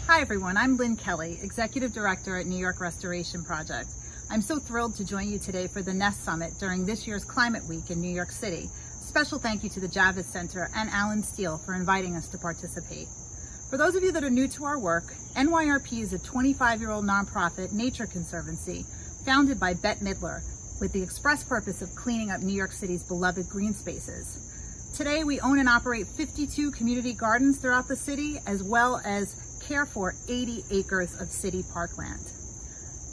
Hi everyone, I'm Lynn Kelly, Executive Director at New York Restoration Project. I'm so thrilled to join you today for the Nest Summit during this year's Climate Week in New York City. Special thank you to the Javits Center and Alan Steele for inviting us to participate. For those of you that are new to our work, NYRP is a 25-year-old nonprofit nature conservancy founded by Bette Midler with the express purpose of cleaning up New York City's beloved green spaces. Today we own and operate 52 community gardens throughout the city, as well as care for 80 acres of city parkland.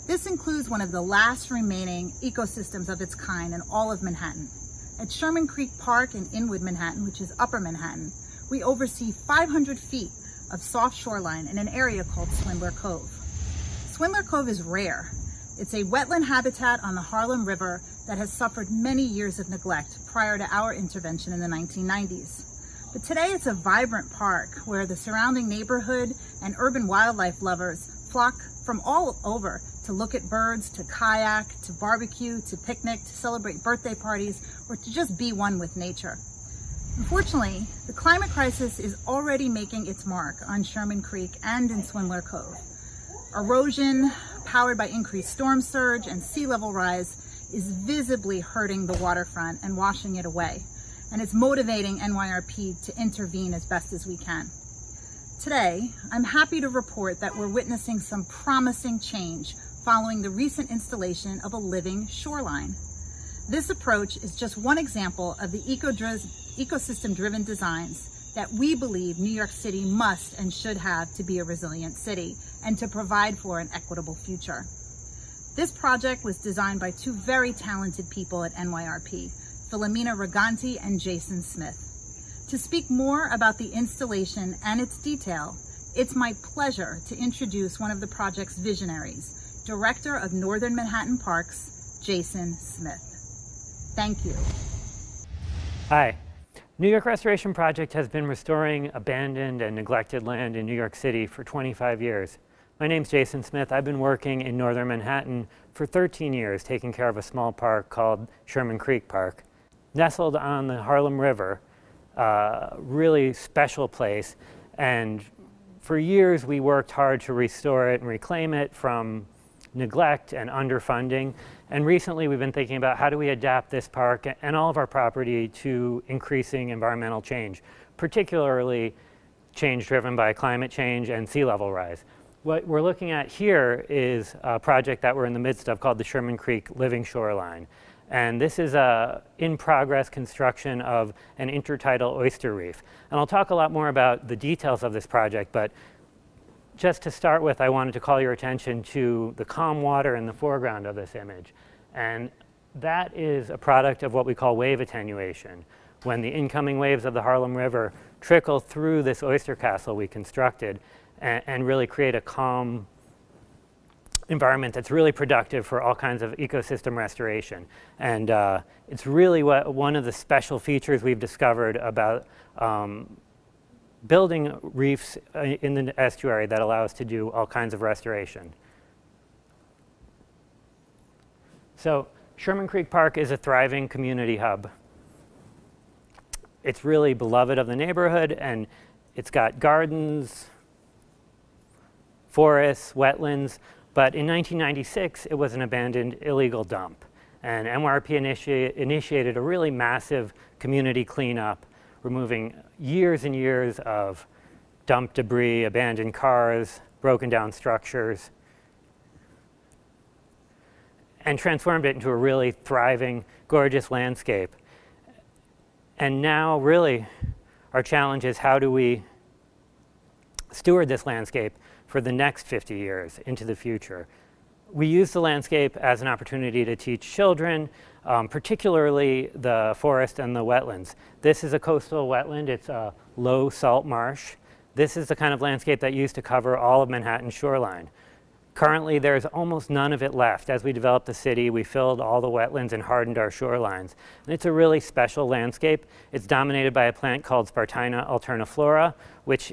This includes one of the last remaining ecosystems of its kind in all of Manhattan. At Sherman Creek Park in Inwood, Manhattan, which is Upper Manhattan, we oversee 500 feet of soft shoreline in an area called Swindler Cove. Swindler Cove is rare. It's a wetland habitat on the Harlem River that has suffered many years of neglect prior to our intervention in the 1990s. But today it's a vibrant park where the surrounding neighborhood and urban wildlife lovers flock from all over to look at birds, to kayak, to barbecue, to picnic, to celebrate birthday parties, or to just be one with nature. Unfortunately, the climate crisis is already making its mark on Sherman Creek and in Swindler Cove. Erosion, powered by increased storm surge and sea level rise, is visibly hurting the waterfront and washing it away. And it's motivating NYRP to intervene as best as we can. Today, I'm happy to report that we're witnessing some promising change following the recent installation of a living shoreline. This approach is just one example of the ecosystem-driven designs that we believe New York City must and should have to be a resilient city and to provide for an equitable future. This project was designed by two very talented people at NYRP, Philomena Riganti and Jason Smith. To speak more about the installation and its detail, it's my pleasure to introduce one of the project's visionaries, Director of Northern Manhattan Parks, Jason Smith. Thank you. Hi. New York Restoration Project has been restoring abandoned and neglected land in New York City for 25 years. My name's Jason Smith. I've been working in Northern Manhattan for 13 years, taking care of a small park called Sherman Creek Park. Nestled on the Harlem River, really special place, and for years we worked hard to restore it and reclaim it from neglect and underfunding. And recently we've been thinking about how do we adapt this park and all of our property to increasing environmental change, particularly change driven by climate change and sea level rise. What we're looking at here is a project that we're in the midst of called the Sherman Creek Living Shoreline. And this is a in-progress construction of an intertidal oyster reef. And I'll talk a lot more about the details of this project, but just to start with, I wanted to call your attention to the calm water in the foreground of this image. And that is a product of what we call wave attenuation. When the incoming waves of the Harlem River trickle through this oyster castle we constructed and really create a calm environment that's really productive for all kinds of ecosystem restoration. And it's really one of the special features we've discovered about building reefs in the estuary that allow us to do all kinds of restoration. So Sherman Creek Park is a thriving community hub. It's really beloved of the neighborhood, and it's got gardens, forests, wetlands. But in 1996, it was an abandoned illegal dump. And NYRP initiated a really massive community cleanup, removing years and years of dump debris, abandoned cars, broken down structures, and transformed it into a really thriving, gorgeous landscape. And now, really, our challenge is how do we steward this landscape for the next 50 years into the future. We use the landscape as an opportunity to teach children, particularly the forest and the wetlands. This is a coastal wetland. It's a low salt marsh. This is the kind of landscape that used to cover all of Manhattan's shoreline. Currently, there's almost none of it left. As we developed the city, we filled all the wetlands and hardened our shorelines. And it's a really special landscape. It's dominated by a plant called Spartina alterniflora, which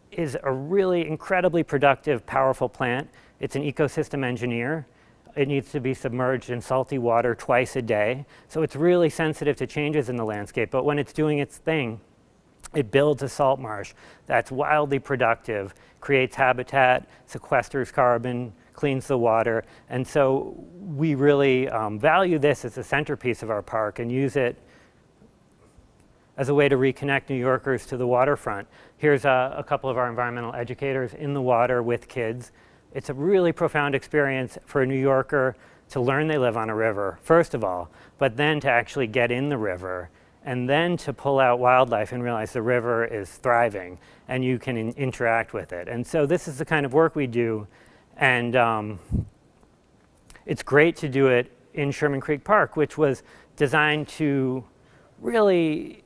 is a really incredibly productive, powerful plant. It's an ecosystem engineer. It needs to be submerged in salty water twice a day. So it's really sensitive to changes in the landscape. But when it's doing its thing, It builds a salt marsh that's wildly productive, creates habitat, sequesters carbon, cleans the water. And so we really value this as a centerpiece of our park and use it as a way to reconnect New Yorkers to the waterfront. Here's a couple of our environmental educators in the water with kids. It's a really profound experience for a New Yorker to learn they live on a river, first of all, but then to actually get in the river and then to pull out wildlife and realize the river is thriving and you can interact with it. And so this is the kind of work we do, and it's great to do it in Sherman Creek Park, which was designed to really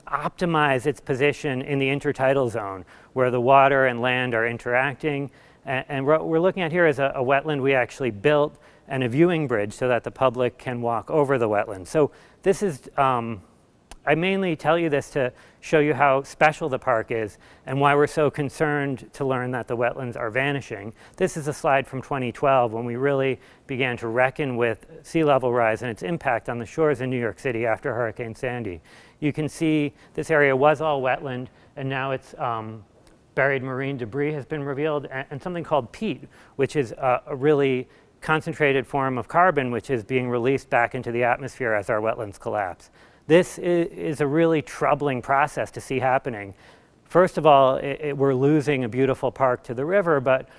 optimize its position in the intertidal zone where the water and land are interacting. And what we're looking at here is a wetland we actually built and a viewing bridge so that the public can walk over the wetland. So this is, I mainly tell you this to show you how special the park is and why we're so concerned to learn that the wetlands are vanishing. This is a slide from 2012 when we really began to reckon with sea level rise and its impact on the shores in New York City after Hurricane Sandy. You can see this area was all wetland, and now it's buried marine debris has been revealed, and something called peat, which is a really concentrated form of carbon which is being released back into the atmosphere as our wetlands collapse. This is a really troubling process to see happening. First of all, we're losing a beautiful park to the river, but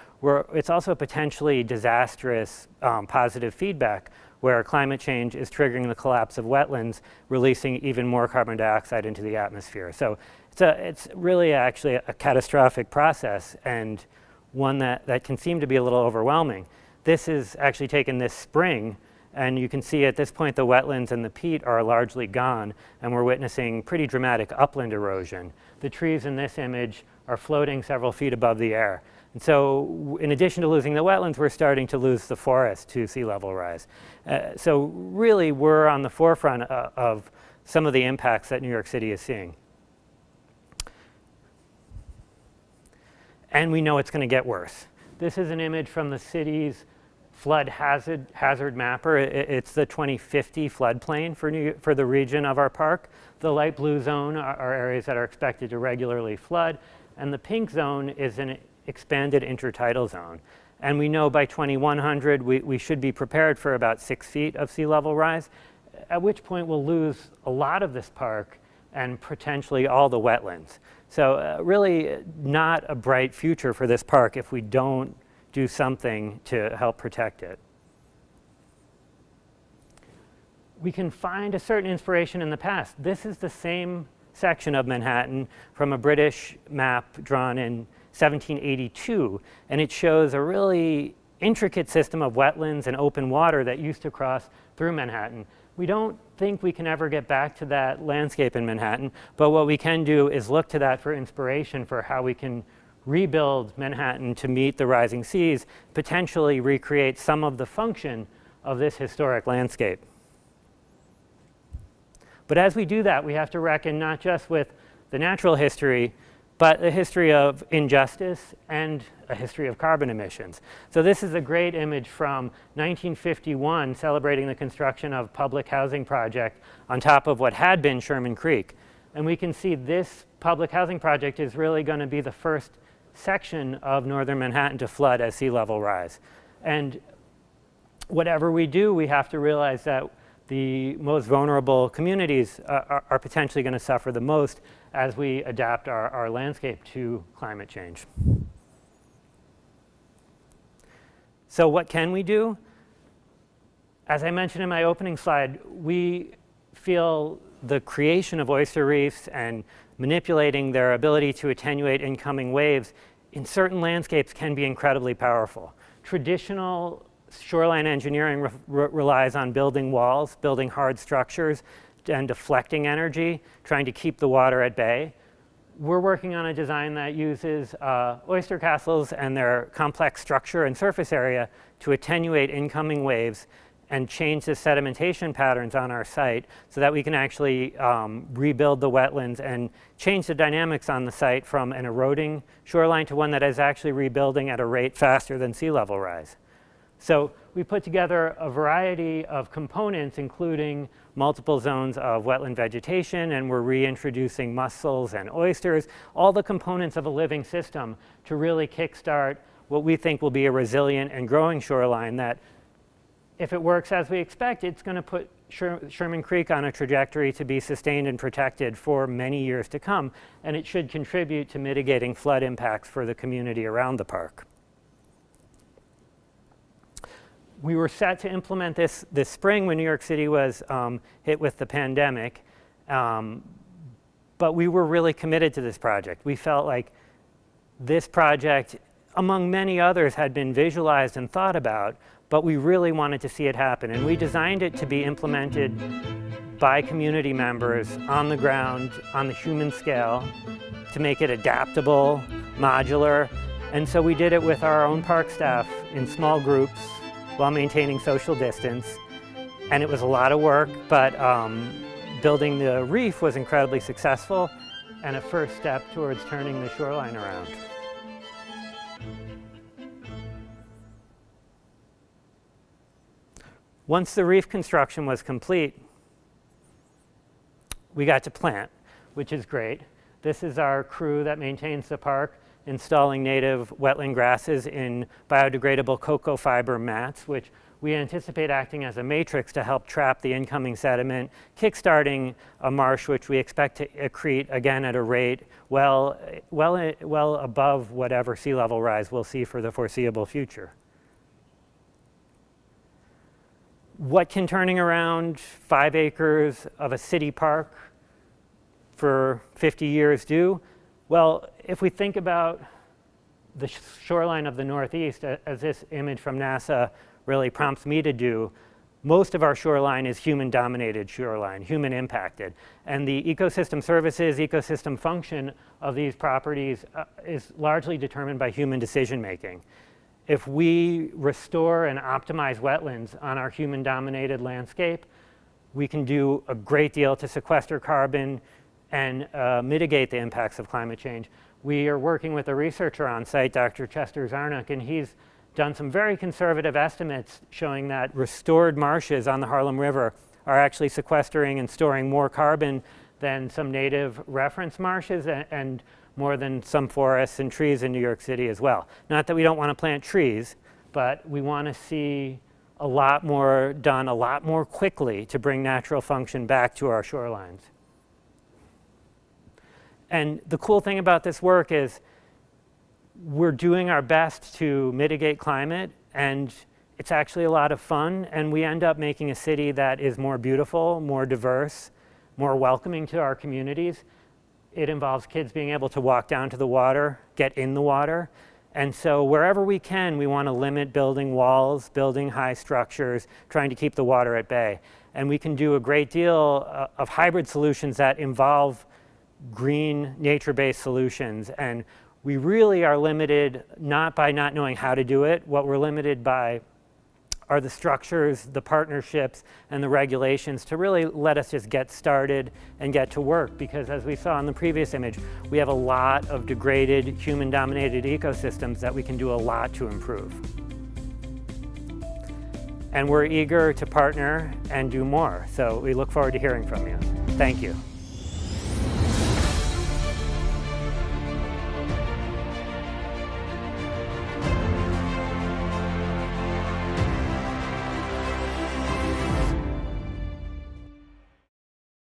it's also a potentially disastrous positive feedback where climate change is triggering the collapse of wetlands, releasing even more carbon dioxide into the atmosphere. So it's really actually a catastrophic process, and one that can seem to be a little overwhelming. This is actually taken this spring, and you can see at this point the wetlands and the peat are largely gone, and we're witnessing pretty dramatic upland erosion. The trees in this image are floating several feet above the air. And so in addition to losing the wetlands, we're starting to lose the forest to sea level rise. So really we're on the forefront of some of the impacts that New York City is seeing. And we know it's going to get worse. This is an image from the city's flood hazard mapper. It's the 2050 floodplain for the region of our park. The light blue zone are areas that are expected to regularly flood, and the pink zone is an expanded intertidal zone. And we know by 2100 we should be prepared for about 6 feet of sea level rise, at which point we'll lose a lot of this park and potentially all the wetlands. So really not a bright future for this park if we don't do something to help protect it. We can find a certain inspiration in the past. This is the same section of Manhattan from a British map drawn in 1782, and it shows a really intricate system of wetlands and open water that used to cross through Manhattan. We don't think we can ever get back to that landscape in Manhattan, but what we can do is look to that for inspiration for how we can rebuild Manhattan to meet the rising seas, potentially recreate some of the function of this historic landscape. But as we do that, we have to reckon not just with the natural history, but a history of injustice and a history of carbon emissions. So this is a great image from 1951 celebrating the construction of public housing project on top of what had been Sherman Creek. And we can see this public housing project is really going to be the first section of northern Manhattan to flood as sea level rise. And whatever we do, we have to realize that the most vulnerable communities are potentially going to suffer the most as we adapt our landscape to climate change. So what can we do? As I mentioned in my opening slide, we feel the creation of oyster reefs and manipulating their ability to attenuate incoming waves in certain landscapes can be incredibly powerful. Traditional shoreline engineering relies on building walls, building hard structures, and deflecting energy, trying to keep the water at bay. We're working on a design that uses oyster castles and their complex structure and surface area to attenuate incoming waves and change the sedimentation patterns on our site so that we can actually rebuild the wetlands and change the dynamics on the site from an eroding shoreline to one that is actually rebuilding at a rate faster than sea level rise. So we put together a variety of components, including multiple zones of wetland vegetation, and we're reintroducing mussels and oysters, all the components of a living system to really kickstart what we think will be a resilient and growing shoreline that, if it works as we expect, it's going to put Sherman Creek on a trajectory to be sustained and protected for many years to come, and it should contribute to mitigating flood impacts for the community around the park. We were set to implement this spring when New York City was hit with the pandemic, but we were really committed to this project. We felt like this project, among many others, had been visualized and thought about, but we really wanted to see it happen. And we designed it to be implemented by community members on the ground, on the human scale, to make it adaptable, modular. And so we did it with our own park staff in small groups while maintaining social distance. And it was a lot of work, but building the reef was incredibly successful and a first step towards turning the shoreline around. Once the reef construction was complete, we got to plant, which is great. This is our crew that maintains the park, installing native wetland grasses in biodegradable cocoa fiber mats, which we anticipate acting as a matrix to help trap the incoming sediment, kickstarting a marsh which we expect to accrete again at a rate well above whatever sea level rise we'll see for the foreseeable future. What can turning around 5 acres of a city park for 50 years do? Well, if we think about the shoreline of the Northeast, as this image from NASA really prompts me to do, most of our shoreline is human-dominated shoreline, human-impacted. And the ecosystem services, ecosystem function of these properties is largely determined by human decision-making. If we restore and optimize wetlands on our human-dominated landscape, we can do a great deal to sequester carbon and mitigate the impacts of climate change. We are working with a researcher on site, Dr. Chester Zarnock, and he's done some very conservative estimates showing that restored marshes on the Harlem River are actually sequestering and storing more carbon than some native reference marshes and more than some forests and trees in New York City as well. Not that we don't want to plant trees, but we want to see a lot more done a lot more quickly to bring natural function back to our shorelines. And the cool thing about this work is we're doing our best to mitigate climate, and it's actually a lot of fun, and we end up making a city that is more beautiful, more diverse, more welcoming to our communities. It involves kids being able to walk down to the water, get in the water. And so wherever we can, we want to limit building walls, building high structures, trying to keep the water at bay. And we can do a great deal of hybrid solutions that involve green, nature-based solutions. And we really are limited not by not knowing how to do it. What we're limited by are the structures, the partnerships, and the regulations to really let us just get started and get to work. Because as we saw in the previous image, we have a lot of degraded, human-dominated ecosystems that we can do a lot to improve. And we're eager to partner and do more. So we look forward to hearing from you. Thank you.